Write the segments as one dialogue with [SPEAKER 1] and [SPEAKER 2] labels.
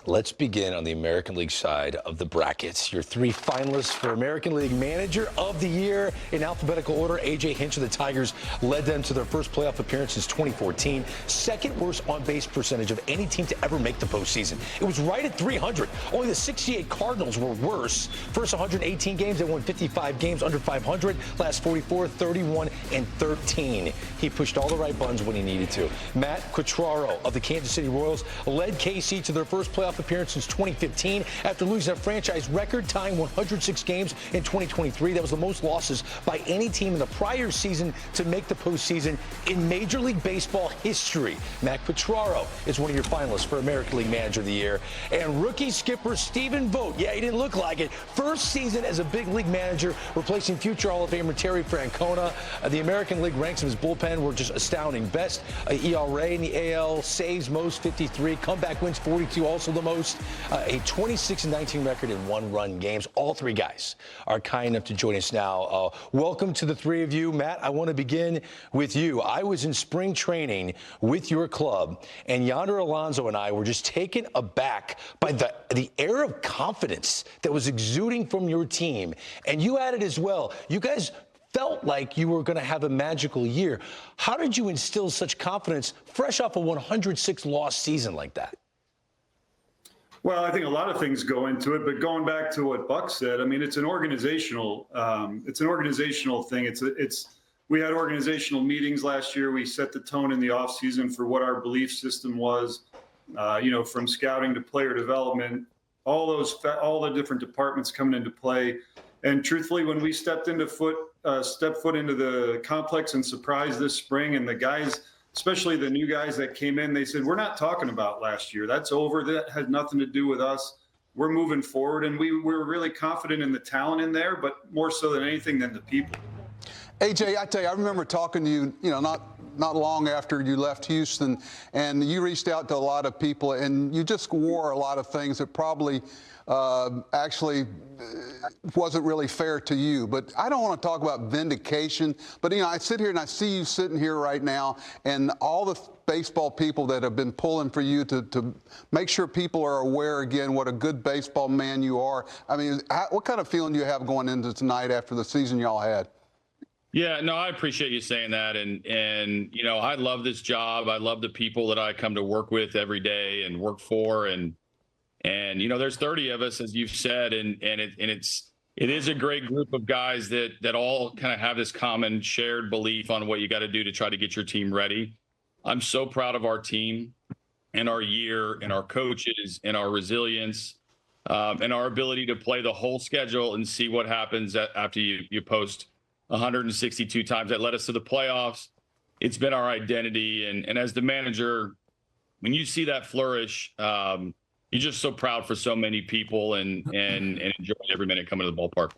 [SPEAKER 1] Let's begin on the American League side of the brackets. Your three finalists for American League Manager of the Year in alphabetical order. A.J. Hinch of the Tigers led them to their first playoff appearance since 2014. Second worst on-base percentage of any team to ever make the postseason. It was right at 300. Only the 68 Cardinals were worse. First 118 games, they won 55 games under 500. Last 44, 31, and 13. He pushed all the right buttons when he needed to. Matt Quatraro of the Kansas City Royals led KC to their first playoff appearance since 2015 after losing a franchise record-tying 106 games in 2023. That was the most losses by any team in the prior season to make the postseason in Major League Baseball history. Matt Quatraro is one of your finalists for American League Manager of the Year. And rookie skipper Stephen Vogt, yeah, he didn't look like it. First season as a big league manager, replacing future Hall of Famer Terry Francona. The American League ranks of his bullpen were just astounding. Best ERA in the AL, saves most 53, comeback wins 42, also the most. A 26-19 record in one-run games. All three guys are kind enough to join us now. Welcome to the three of you. Matt, I want to begin with you. I was in spring training with your club, and Yonder Alonso and I were just taken aback by the air of confidence that was exuding from your team. And you had it as well. You guys felt like you were going to have a magical year. How did you instill such confidence fresh off a 106-loss season like that?
[SPEAKER 2] Well, I think a lot of things go into it, but going back to what Buck said, I mean, it's an organizational thing. We had organizational meetings last year. We set the tone in the offseason for what our belief system was, from scouting to player development, all the different departments coming into play. And truthfully, when we stepped foot into the complex and surprised this spring, and the guys, especially the new guys that came in, they said, we're not talking about last year. That's over. That had nothing to do with us. We're moving forward. And we were really confident in the talent in there, but more so than anything than the people.
[SPEAKER 3] AJ, I tell you, I remember talking to you, not long after you left Houston, and you reached out to a lot of people, and you just wore a lot of things that probably actually wasn't really fair to you. But I don't want to talk about vindication, but I sit here and I see you sitting here right now, and all the baseball people that have been pulling for you to make sure people are aware again what a good baseball man you are. I mean, what kind of feeling do you have going into tonight after the season y'all had?
[SPEAKER 4] Yeah, no, I appreciate you saying that. And I love this job. I love the people that I come to work with every day and work for. And there's 30 of us, as you've said, and it is a great group of guys that all kind of have this common shared belief on what you got to do to try to get your team ready. I'm so proud of our team and our year and our coaches and our resilience and our ability to play the whole schedule and see what happens after you post 162 times. That led us to the playoffs. It's been our identity. And as the manager, when you see that flourish, you're just so proud for so many people and enjoy every minute coming to the ballpark.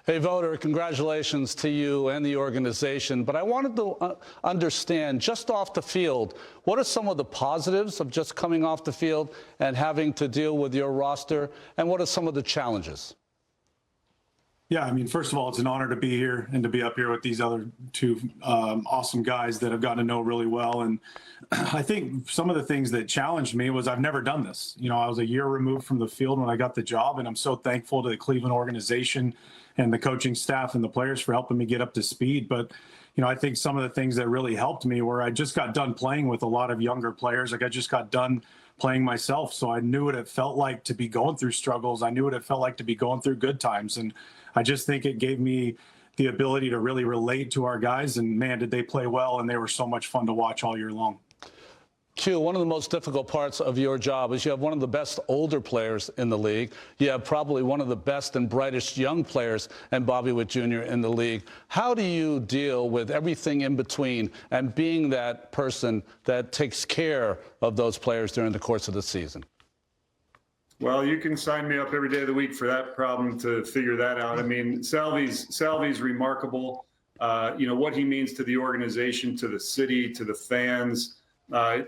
[SPEAKER 5] Hey, Voter, congratulations to you and the organization. But I wanted to understand, just off the field, what are some of the positives of just coming off the field and having to deal with your roster, and what are some of the challenges?
[SPEAKER 6] Yeah, I mean, first of all, it's an honor to be here and to be up here with these other two awesome guys that I've gotten to know really well. And I think some of the things that challenged me was I've never done this. I was a year removed from the field when I got the job, and I'm so thankful to the Cleveland organization and the coaching staff and the players for helping me get up to speed. But, I think some of the things that really helped me were I just got done playing with a lot of younger players. Like I just got done playing myself. So I knew what it felt like to be going through struggles. I knew what it felt like to be going through good times. And I just think it gave me the ability to really relate to our guys. And man, did they play well. And they were so much fun to watch all year long.
[SPEAKER 5] Q, one of the most difficult parts of your job is you have one of the best older players in the league. You have probably one of the best and brightest young players, and Bobby Witt Jr. in the league. How do you deal with everything in between and being that person that takes care of those players during the course of the season?
[SPEAKER 2] Well, you can sign me up every day of the week for that problem to figure that out. I mean, Salvy's remarkable. What he means to the organization, to the city, to the fans.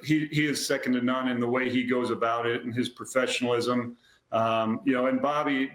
[SPEAKER 2] He is second to none in the way he goes about it and his professionalism. And Bobby,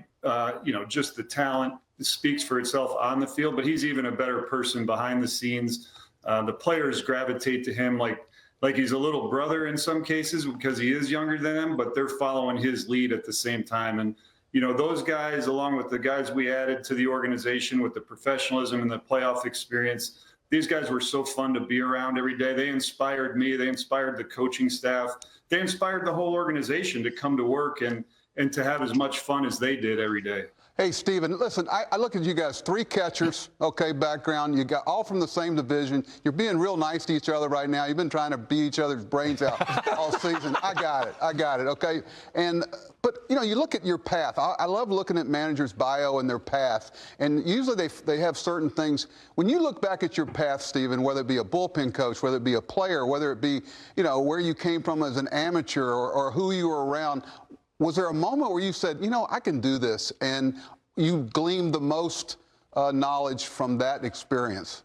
[SPEAKER 2] just the talent speaks for itself on the field, but he's even a better person behind the scenes. The players gravitate to him like like he's a little brother in some cases because he is younger than them, but they're following his lead at the same time. And, you know, those guys, along with the guys we added to the organization with the professionalism and the playoff experience, these guys were so fun to be around every day. They inspired me. They inspired the coaching staff. They inspired the whole organization to come to work and to have as much fun as they did every day.
[SPEAKER 3] Hey, Steven, listen, I look at you guys, 3 catchers, okay, background. You got all from the same division. You're being real nice to each other right now. You've been trying to beat each other's brains out all season. I got it, okay? But, you know, you look at your path. I love looking at managers' bio and their path. And usually they have certain things. When you look back at your path, Steven, whether it be a bullpen coach, whether it be a player, whether it be, you know, where you came from as an amateur or who you were around, was there a moment where you said, you know, I can do this, and you gleaned the most knowledge from that experience?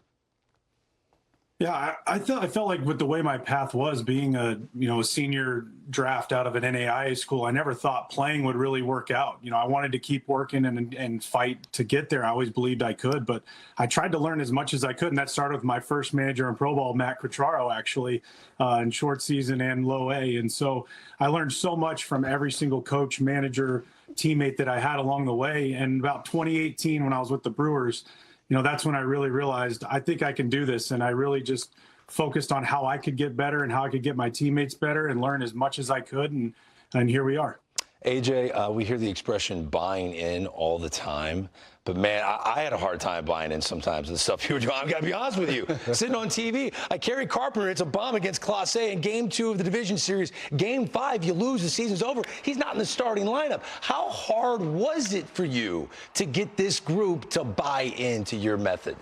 [SPEAKER 6] Yeah, I felt like with the way my path was, being a senior draft out of an NAIA school, I never thought playing would really work out. You know, I wanted to keep working and fight to get there. I always believed I could, but I tried to learn as much as I could, and that started with my first manager in pro ball, Matt Quatraro, actually, in short season and low A. And so I learned so much from every single coach, manager, teammate that I had along the way. And about 2018, when I was with the Brewers, you know, that's when I really realized I think I can do this. And I really just focused on how I could get better and how I could get my teammates better and learn as much as I could. And here we are.
[SPEAKER 1] AJ, we hear the expression buying in all the time, but man, I had a hard time buying in sometimes the stuff you were doing. I've got to be honest with you. Sitting on TV, I carry Carpenter. It's a bomb against Class A in Game 2 of the division series. Game 5, you lose. The season's over. He's not in the starting lineup. How hard was it for you to get this group to buy into your method?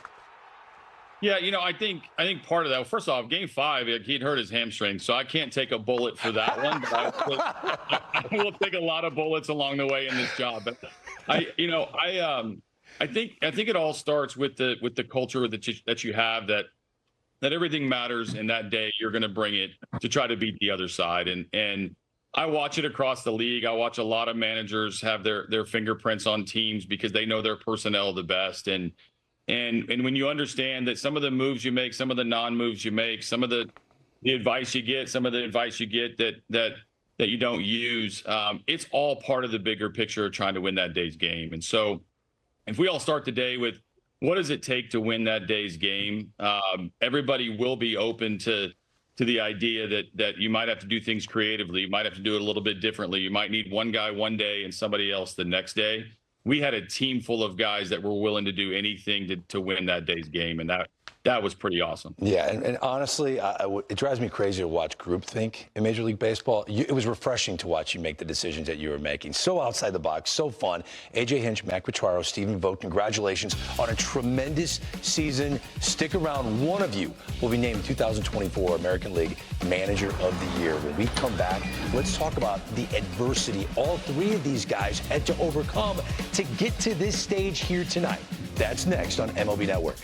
[SPEAKER 4] Yeah, you know, I think part of that. First off, Game 5, he'd hurt his hamstring, so I can't take a bullet for that one. But I will take a lot of bullets along the way in this job. But I think it all starts with the culture that you have, that everything matters, and that day you're going to bring it to try to beat the other side. And I watch it across the league. I watch a lot of managers have their fingerprints on teams because they know their personnel the best. And when you understand that some of the moves you make, some of the non-moves you make, some of the advice you get, some of the advice you get that you don't use, it's all part of the bigger picture of trying to win that day's game. And so if we all start the day with what does it take to win that day's game, everybody will be open to the idea that you might have to do things creatively. You might have to do it a little bit differently. You might need one guy one day and somebody else the next day. We had a team full of guys that were willing to do anything to win that day's game, and that was pretty awesome.
[SPEAKER 1] Yeah, and honestly, it drives me crazy to watch groupthink in Major League Baseball. It was refreshing to watch you make the decisions that you were making. So outside the box, so fun. AJ Hinch, Matt Quatraro, Stephen Vogt, congratulations on a tremendous season. Stick around. One of you will be named 2024 American League Manager of the Year. When we come back, let's talk about the adversity all 3 of these guys had to overcome to get to this stage here tonight. That's next on MLB Network.